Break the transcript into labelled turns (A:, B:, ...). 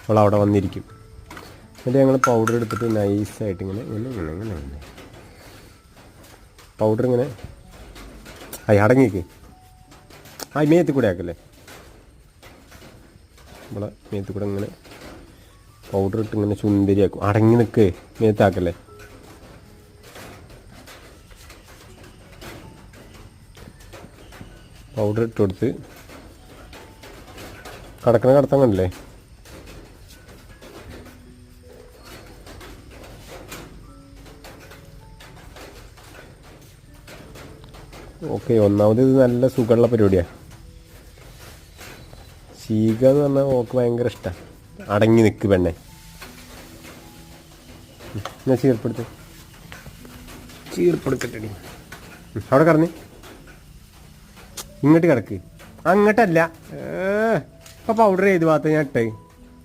A: അവൾ അവിടെ വന്നിരിക്കും. എന്നിട്ട് ഞങ്ങൾ പൗഡർ എടുത്തിട്ട് നൈസായിട്ട് ഇങ്ങനെ ഇങ്ങനെ ഇങ്ങനെ ഇങ്ങനെ ഇങ്ങനെ പൗഡർ ഇങ്ങനെ അടങ്ങിക്ക് മേത്ത് കൂടെ ആക്കല്ലേ. നമ്മളെ മേത്ത് കൂടെ ഇങ്ങനെ പൗഡർ ഇട്ട് ഇങ്ങനെ ചുന്ദരിയാക്കും. അടങ്ങി നിൽക്ക്, മേത്താക്കല്ലേ. പൗഡർ ഇട്ട് കൊടുത്ത് കടത്താൻ കണ്ടില്ലേ. ഓക്കെ, ഒന്നാമത് ഇത് നല്ല സുഖമുള്ള പരിപാടിയാണ്. ചീക എന്ന് പറഞ്ഞാൽ ഓക്ക് ഭയങ്കര ഇഷ്ടമാണ്. അടങ്ങി നിൽക്ക് പെണ്ണെ. ഞാൻ ചീർപ്പെടുക്കട്ടെ. അവിടെ കിടന്ന് ഇങ്ങോട്ട് കിടക്ക്. അങ്ങോട്ടല്ല, ഇപ്പം പൗഡർ ചെയ്ത് ഭാഗത്ത് ഞാൻ ഇട്ടേ.